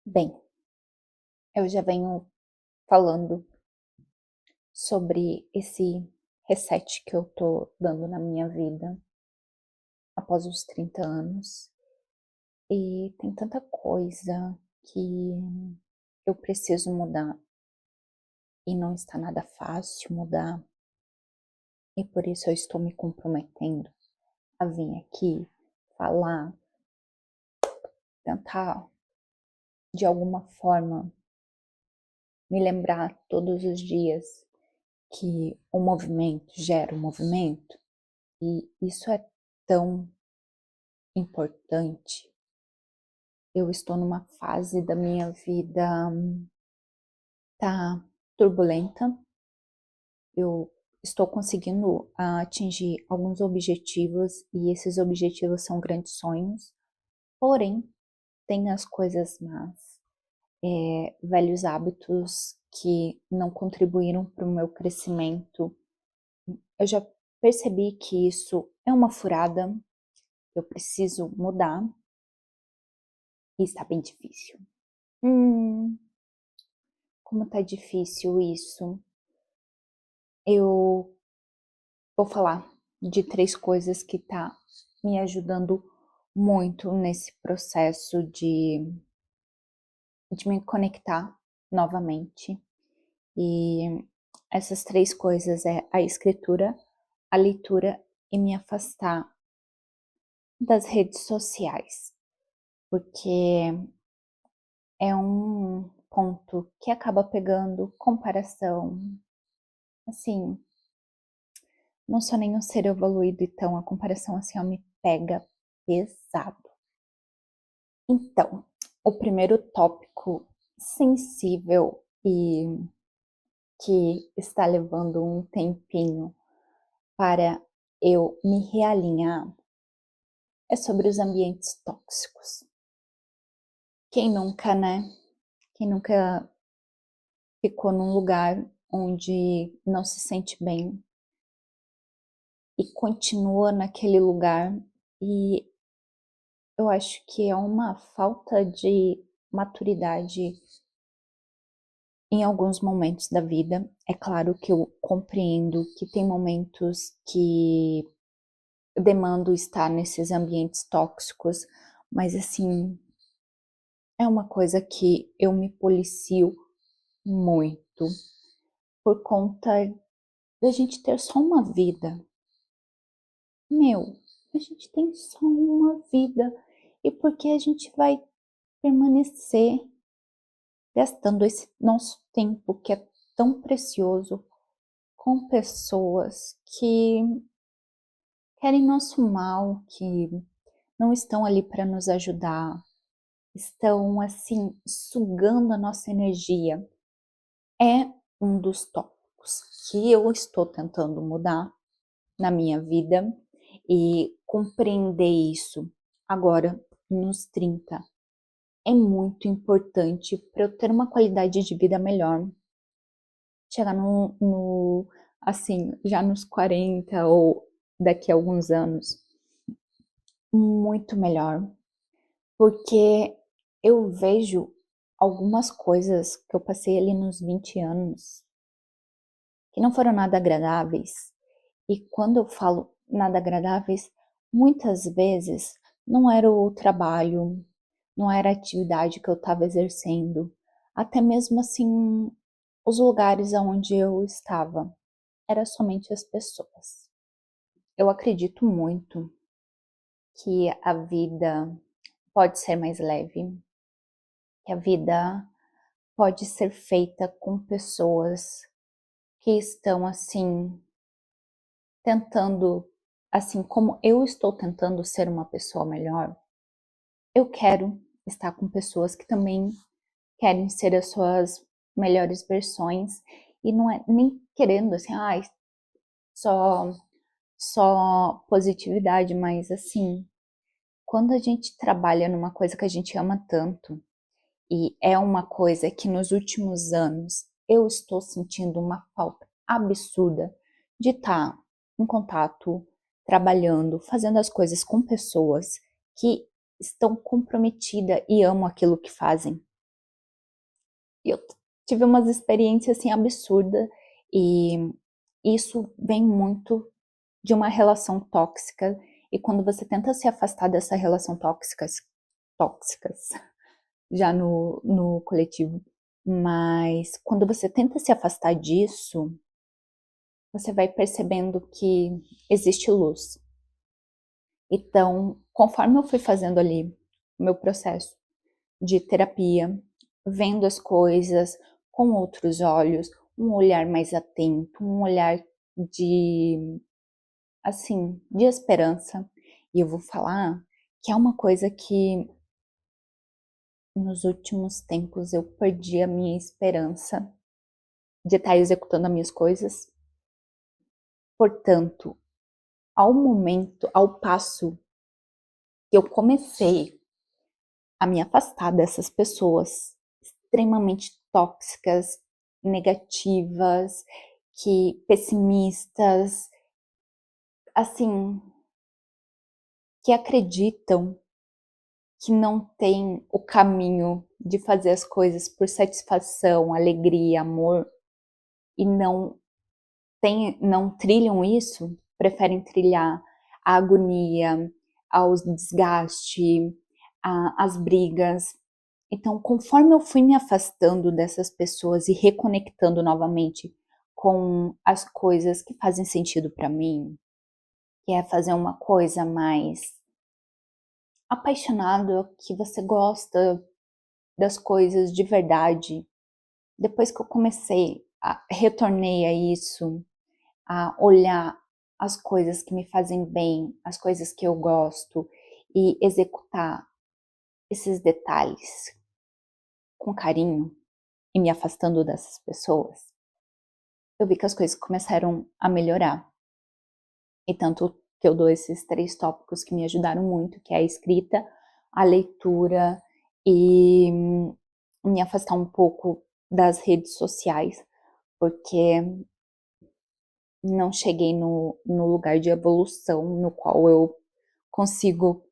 Bem, eu já venho falando sobre esse reset que eu tô dando na minha vida após os 30 anos, e tem tanta coisa que eu preciso mudar e não está nada fácil mudar, e por isso eu estou me comprometendo a vir aqui falar, tentar de alguma forma me lembrar todos os dias que o movimento gera o movimento. E isso é tão importante. Eu estou numa fase da minha vida, tá turbulenta. Eu estou conseguindo atingir alguns objetivos e esses objetivos são grandes sonhos. Porém, tem as coisas más, velhos hábitos que não contribuíram para o meu crescimento. Eu já percebi que isso é uma furada, eu preciso mudar e está bem difícil. Hum, como tá difícil isso. Eu vou falar de 3 coisas que tá me ajudando muito nesse processo de me conectar novamente. E essas 3 coisas é a escritura, a leitura e me afastar das redes sociais, porque é um ponto que acaba pegando comparação, assim. Não sou nenhum ser evoluído, então a comparação assim, ó, me pega pesado. Então, o primeiro tópico sensível e que está levando um tempinho para eu me realinhar é sobre os ambientes tóxicos. Quem nunca, né? Quem nunca ficou num lugar onde não se sente bem e continua naquele lugar, e eu acho que é uma falta de maturidade em alguns momentos da vida. É claro que eu compreendo que tem momentos que eu demando estar nesses ambientes tóxicos, mas assim, é uma coisa que eu me policio muito por conta da gente ter só uma vida. Meu, a gente tem só uma vida, e por que a gente vai permanecer gastando esse nosso tempo que é tão precioso com pessoas que querem nosso mal, que não estão ali para nos ajudar, estão assim sugando a nossa energia. É um dos tópicos que eu estou tentando mudar na minha vida e compreender isso agora nos 30 é muito importante para eu ter uma qualidade de vida melhor. Chegar assim, já nos 40 ou daqui a alguns anos, muito melhor. Porque eu vejo algumas coisas que eu passei ali nos 20 anos, que não foram nada agradáveis. E quando eu falo nada agradáveis, muitas vezes não era o trabalho, não era a atividade que eu estava exercendo, até mesmo assim os lugares aonde eu estava, era somente as pessoas. Eu acredito muito que a vida pode ser mais leve, que a vida pode ser feita com pessoas que estão assim tentando, assim como eu estou tentando ser uma pessoa melhor, eu quero estar com pessoas que também querem ser as suas melhores versões, e não é nem querendo assim, ai, só só positividade, mas assim, quando a gente trabalha numa coisa que a gente ama tanto, e é uma coisa que nos últimos anos eu estou sentindo uma falta absurda de estar em contato, trabalhando, fazendo as coisas com pessoas que estão comprometidas e amam aquilo que fazem. eu tive umas experiências, assim, absurdas, e isso vem muito de uma relação tóxica, e quando você tenta se afastar dessa relação tóxicas, já no coletivo, mas quando você tenta se afastar disso, você vai percebendo que existe luz. Então, conforme eu fui fazendo ali o meu processo de terapia, vendo as coisas com outros olhos, um olhar mais atento, um olhar de, assim, de esperança. E eu vou falar que é uma coisa que nos últimos tempos eu perdi a minha esperança de estar executando as minhas coisas. Portanto, ao passo que eu comecei a me afastar dessas pessoas extremamente tóxicas, negativas, que pessimistas, assim, que acreditam que não tem o caminho de fazer as coisas por satisfação, alegria, amor, e não trilham isso, preferem trilhar a agonia, ao desgaste, as brigas. Então, conforme eu fui me afastando dessas pessoas e reconectando novamente com as coisas que fazem sentido para mim, que é fazer uma coisa mais apaixonada, que você gosta das coisas de verdade. Depois que eu retornei a isso, a olhar as coisas que me fazem bem, as coisas que eu gosto e executar esses detalhes com carinho e me afastando dessas pessoas, eu vi que as coisas começaram a melhorar. E tanto que eu dou esses 3 tópicos que me ajudaram muito, que é a escrita, a leitura e me afastar um pouco das redes sociais, porque não cheguei no lugar de evolução no qual eu consigo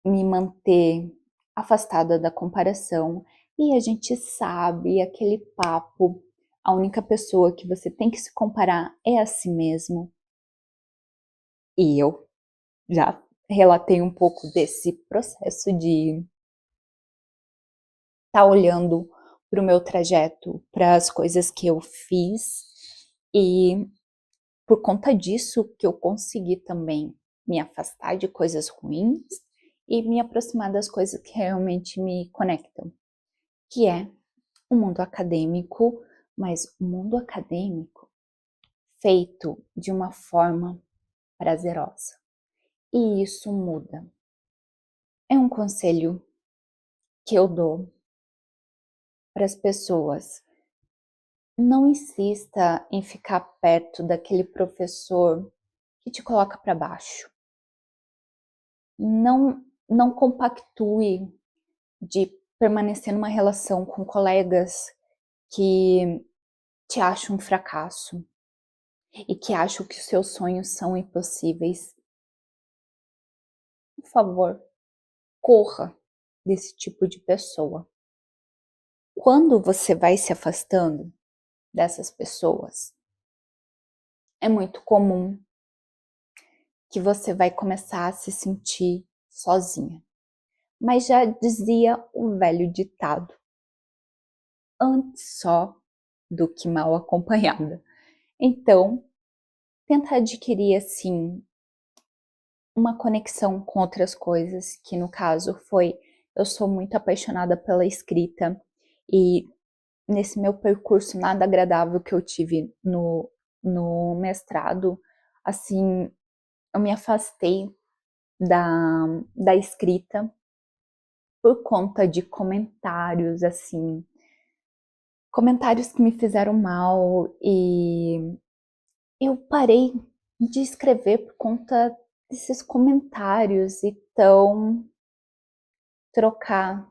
me manter afastada da comparação. E a gente sabe aquele papo, a única pessoa que você tem que se comparar é a si mesmo. E eu já relatei um pouco desse processo de estar olhando para o meu trajeto, para as coisas que eu fiz, e por conta disso que eu consegui também me afastar de coisas ruins e me aproximar das coisas que realmente me conectam, que é o mundo acadêmico, mas o mundo acadêmico feito de uma forma prazerosa. E isso muda. É um conselho que eu dou para as pessoas. Não insista em ficar perto daquele professor que te coloca para baixo. Não compactue de permanecer numa relação com colegas que te acham um fracasso e que acham que os seus sonhos são impossíveis. Por favor, corra desse tipo de pessoa. Quando você vai se afastando dessas pessoas, é muito comum que você vai começar a se sentir sozinha. Mas já dizia o velho ditado: antes só do que mal acompanhada. Então, tenta adquirir assim uma conexão com outras coisas, que no caso foi, eu sou muito apaixonada pela escrita, e nesse meu percurso nada agradável que eu tive no mestrado, assim, eu me afastei da escrita por conta de comentários, assim, comentários que me fizeram mal, e eu parei de escrever por conta desses comentários. Então, trocar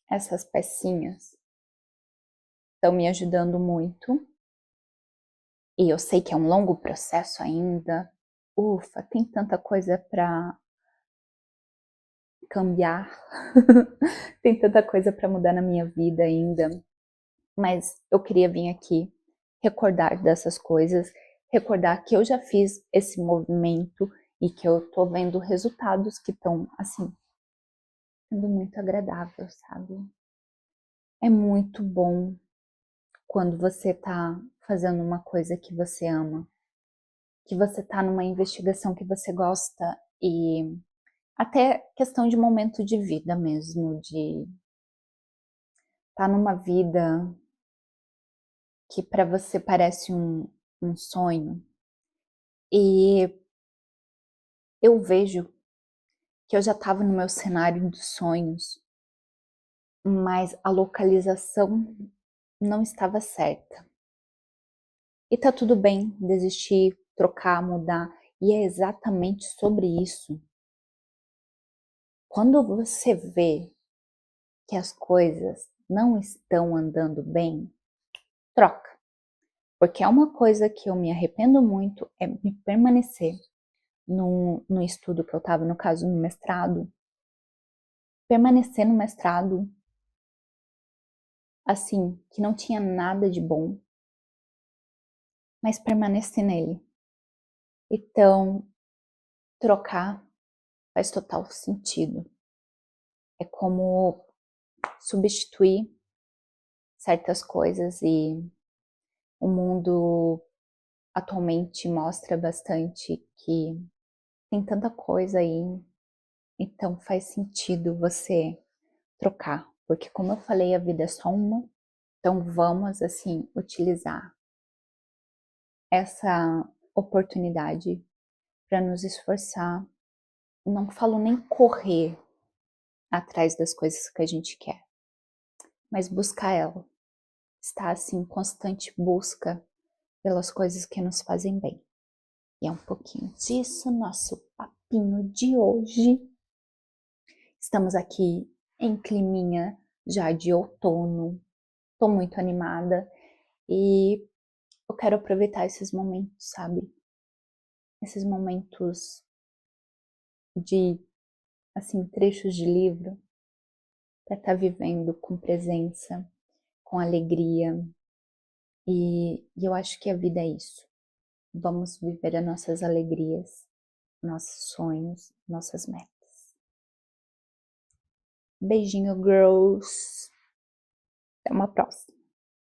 essas pecinhas estão me ajudando muito. E eu sei que é um longo processo ainda. Ufa, tem tanta coisa cambiar, tem tanta coisa para mudar na minha vida ainda, mas eu queria vir aqui recordar dessas coisas, recordar que eu já fiz esse movimento e que eu tô vendo resultados que estão, assim, sendo muito agradável, sabe? É muito bom quando você tá fazendo uma coisa que você ama, que você tá numa investigação que você gosta e até questão de momento de vida mesmo, de tá numa vida que para você parece um sonho. E eu vejo que eu já estava no meu cenário dos sonhos, mas a localização não estava certa. E tá tudo bem desistir, trocar, mudar, e é exatamente sobre isso. Quando você vê que as coisas não estão andando bem, troca. Porque é uma coisa que eu me arrependo muito, é me permanecer no estudo que eu estava, no caso no mestrado, permanecer no mestrado, assim, que não tinha nada de bom, mas permanecer nele. Então, trocar faz total sentido. É como substituir certas coisas e o mundo atualmente mostra bastante que tem tanta coisa aí, então faz sentido você trocar, porque como eu falei, a vida é só uma, então vamos assim utilizar essa oportunidade para nos esforçar. Não falo nem correr atrás das coisas que a gente quer, mas buscar ela. Estar assim em constante busca pelas coisas que nos fazem bem. E é um pouquinho disso nosso papinho de hoje. Estamos aqui em climinha já de outono. Tô muito animada e eu quero aproveitar esses momentos, sabe? Esses momentos de, assim, trechos de livro para estar vivendo com presença, com alegria. E eu acho que a vida é isso. Vamos viver as nossas alegrias, nossos sonhos, nossas metas. Beijinho, girls. Até uma próxima.